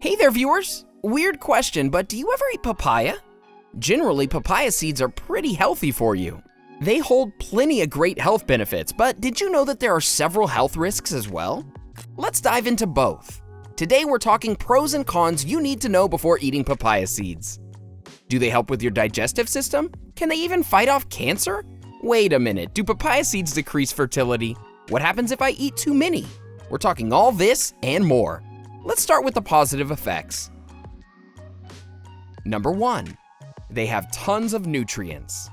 Hey there, viewers! Weird question, but do you ever eat papaya? Generally, papaya seeds are pretty healthy for you. They hold plenty of great health benefits, but did you know that there are several health risks as well? Let's dive into both. Today we're talking pros and cons you need to know before eating papaya seeds. Do they help with your digestive system? Can they even fight off cancer? Wait a minute, do papaya seeds decrease fertility? What happens if I eat too many? We're talking all this and more. Let's start with the positive effects. Number 1, they have tons of nutrients.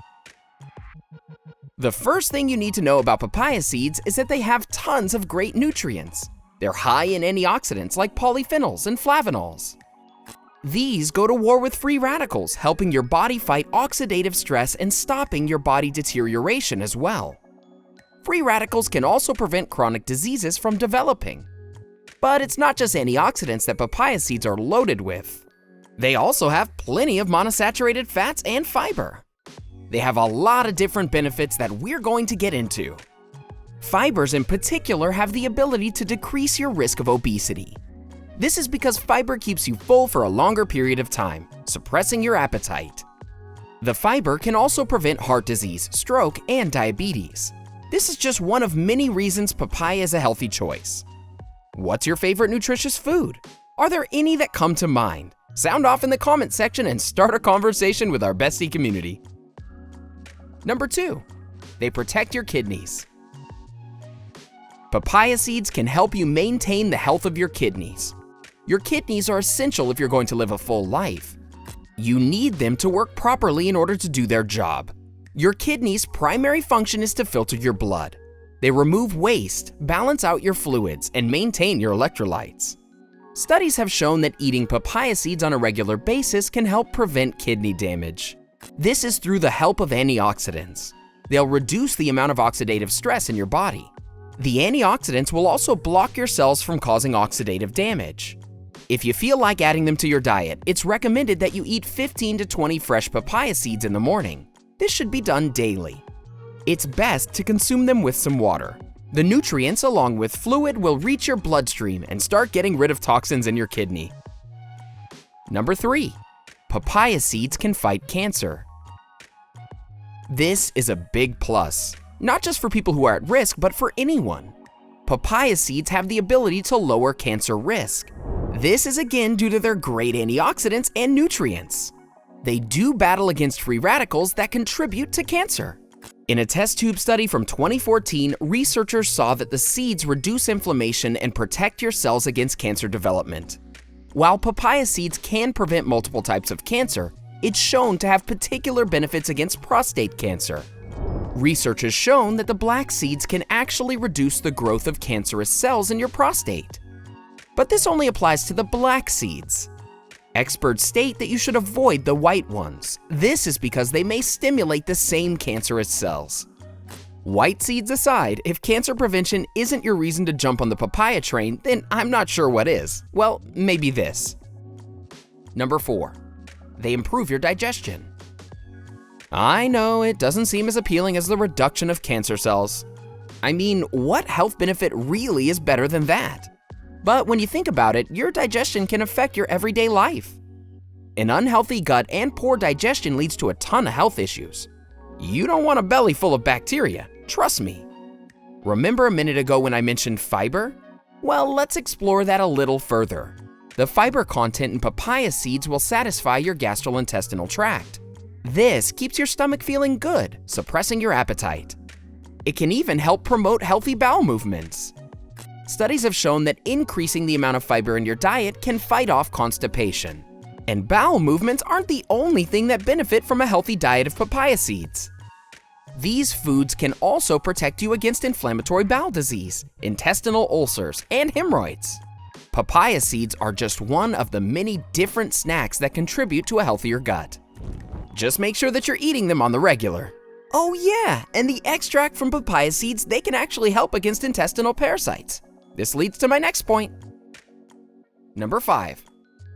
The first thing you need to know about papaya seeds is that they have tons of great nutrients. They're high in antioxidants like polyphenols and flavanols. These go to war with free radicals, helping your body fight oxidative stress and stopping your body deterioration as well. Free radicals can also prevent chronic diseases from developing. But it's not just antioxidants that papaya seeds are loaded with. They also have plenty of monosaturated fats and fiber. They have a lot of different benefits that we're going to get into. Fibers in particular have the ability to decrease your risk of obesity. This is because fiber keeps you full for a longer period of time, suppressing your appetite. The fiber can also prevent heart disease, stroke, and diabetes. This is just one of many reasons papaya is a healthy choice. What's your favorite nutritious food? Are there any that come to mind? Sound off in the comment section and start a conversation with our Bestie community. Number 2, they protect your kidneys. Papaya seeds can help you maintain the health of your kidneys. Your kidneys are essential if you're going to live a full life. You need them to work properly in order to do their job. Your kidneys' primary function is to filter your blood. They remove waste, balance out your fluids, and maintain your electrolytes. Studies have shown that eating papaya seeds on a regular basis can help prevent kidney damage. This is through the help of antioxidants. They'll reduce the amount of oxidative stress in your body. The antioxidants will also block your cells from causing oxidative damage. If you feel like adding them to your diet, it's recommended that you eat 15 to 20 fresh papaya seeds in the morning. This should be done daily. It's best to consume them with some water. The nutrients along with fluid will reach your bloodstream and start getting rid of toxins in your kidney. Number 3, papaya seeds can fight cancer. This is a big plus, not just for people who are at risk, but for anyone. Papaya seeds have the ability to lower cancer risk. This is again due to their great antioxidants and nutrients. They do battle against free radicals that contribute to cancer. In a test tube study from 2014, researchers saw that the seeds reduce inflammation and protect your cells against cancer development. While papaya seeds can prevent multiple types of cancer, it's shown to have particular benefits against prostate cancer. Research has shown that the black seeds can actually reduce the growth of cancerous cells in your prostate. But this only applies to the black seeds. Experts state that you should avoid the white ones. This is because they may stimulate the same cancerous cells. White seeds aside, if cancer prevention isn't your reason to jump on the papaya train, then I'm not sure what is. Well, maybe this. Number 4, they improve your digestion. I know it doesn't seem as appealing as the reduction of cancer cells. I mean, what health benefit really is better than that? But when you think about it, your digestion can affect your everyday life. An unhealthy gut and poor digestion leads to a ton of health issues. You don't want a belly full of bacteria, trust me. Remember a minute ago when I mentioned fiber? Well, let's explore that a little further. The fiber content in papaya seeds will satisfy your gastrointestinal tract. This keeps your stomach feeling good, suppressing your appetite. It can even help promote healthy bowel movements. Studies have shown that increasing the amount of fiber in your diet can fight off constipation. And bowel movements aren't the only thing that benefit from a healthy diet of papaya seeds. These foods can also protect you against inflammatory bowel disease, intestinal ulcers, and hemorrhoids. Papaya seeds are just one of the many different snacks that contribute to a healthier gut. Just make sure that you're eating them on the regular. Oh yeah, and the extract from papaya seeds, they can actually help against intestinal parasites. This leads to my next point. Number 5,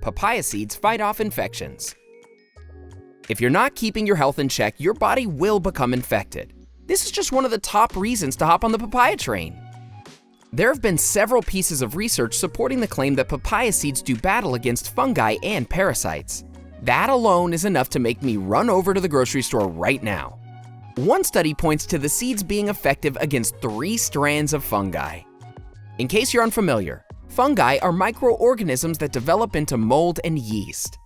papaya seeds fight off infections. If you're not keeping your health in check, your body will become infected. This is just one of the top reasons to hop on the papaya train. There have been several pieces of research supporting the claim that papaya seeds do battle against fungi and parasites. That alone is enough to make me run over to the grocery store right now. One study points to the seeds being effective against 3 strands of fungi. In case you're unfamiliar, fungi are microorganisms that develop into mold and yeast.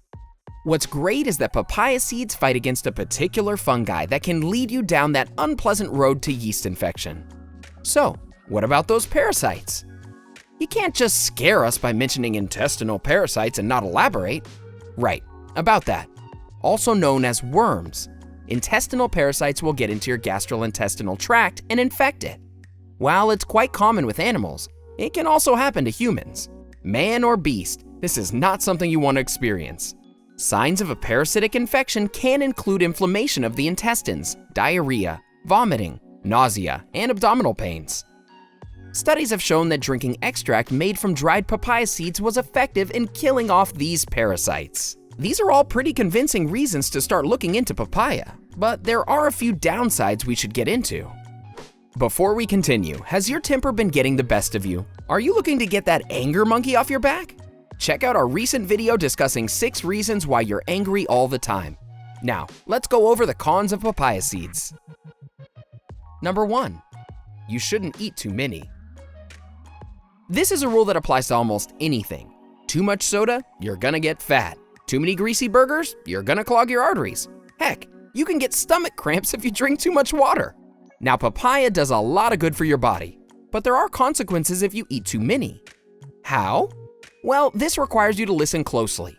What's great is that papaya seeds fight against a particular fungi that can lead you down that unpleasant road to yeast infection. So, what about those parasites? You can't just scare us by mentioning intestinal parasites and not elaborate. Right, about that. Also known as worms, intestinal parasites will get into your gastrointestinal tract and infect it. While it's quite common with animals, it can also happen to humans. Man or beast, this is not something you want to experience. Signs of a parasitic infection can include inflammation of the intestines, diarrhea, vomiting, nausea, and abdominal pains. Studies have shown that drinking extract made from dried papaya seeds was effective in killing off these parasites. These are all pretty convincing reasons to start looking into papaya, but there are a few downsides we should get into. Before we continue, has your temper been getting the best of you? Are you looking to get that anger monkey off your back? Check out our recent video discussing 6 reasons why you're angry all the time. Now, let's go over the cons of papaya seeds. Number 1, you shouldn't eat too many. This is a rule that applies to almost anything. Too much soda, you're gonna get fat. Too many greasy burgers, you're gonna clog your arteries. Heck, you can get stomach cramps if you drink too much water. Now, papaya does a lot of good for your body, but there are consequences if you eat too many. How? Well, this requires you to listen closely.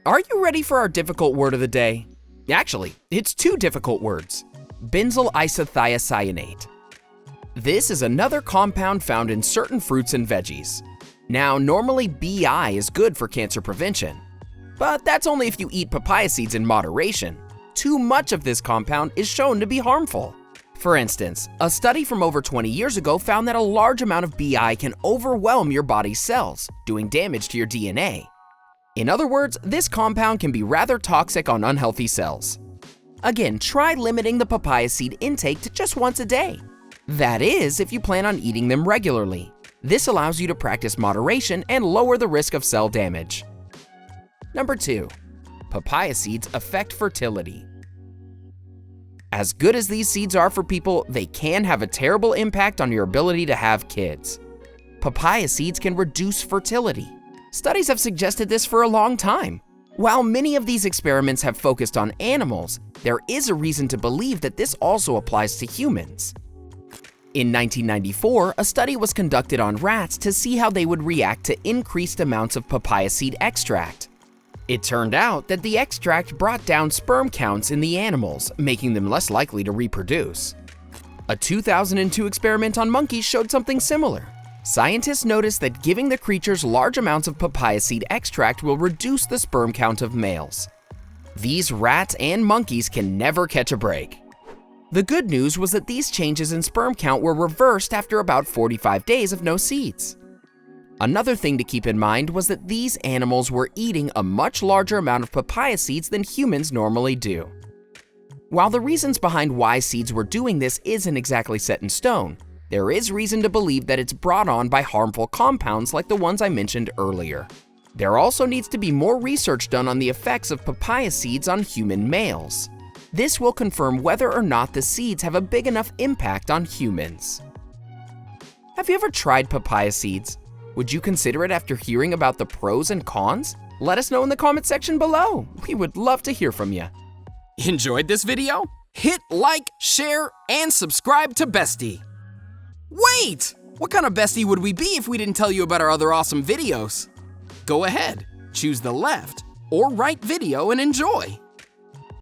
Are you ready for our difficult word of the day? Actually, it's 2 difficult words. Benzyl isothiocyanate. This is another compound found in certain fruits and veggies. Now, normally BI is good for cancer prevention, but that's only if you eat papaya seeds in moderation. Too much of this compound is shown to be harmful. For instance, a study from over 20 years ago found that a large amount of BI can overwhelm your body's cells, doing damage to your DNA. In other words, this compound can be rather toxic on unhealthy cells. Again, try limiting the papaya seed intake to just once a day. That is, if you plan on eating them regularly. This allows you to practice moderation and lower the risk of cell damage. Number 2, papaya seeds affect fertility. As good as these seeds are for people, they can have a terrible impact on your ability to have kids. Papaya seeds can reduce fertility. Studies have suggested this for a long time. While many of these experiments have focused on animals, there is a reason to believe that this also applies to humans. In 1994, a study was conducted on rats to see how they would react to increased amounts of papaya seed extract. It turned out that the extract brought down sperm counts in the animals, making them less likely to reproduce. A 2002 experiment on monkeys showed something similar. Scientists noticed that giving the creatures large amounts of papaya seed extract will reduce the sperm count of males. These rats and monkeys can never catch a break. The good news was that these changes in sperm count were reversed after about 45 days of no seeds. Another thing to keep in mind was that these animals were eating a much larger amount of papaya seeds than humans normally do. While the reasons behind why seeds were doing this isn't exactly set in stone, there is reason to believe that it's brought on by harmful compounds like the ones I mentioned earlier. There also needs to be more research done on the effects of papaya seeds on human males. This will confirm whether or not the seeds have a big enough impact on humans. Have you ever tried papaya seeds? Would you consider it after hearing about the pros and cons? Let us know in the comment section below. We would love to hear from you. Enjoyed this video? Hit like, share, and subscribe to Bestie. Wait! What kind of Bestie would we be if we didn't tell you about our other awesome videos? Go ahead, choose the left or right video and enjoy.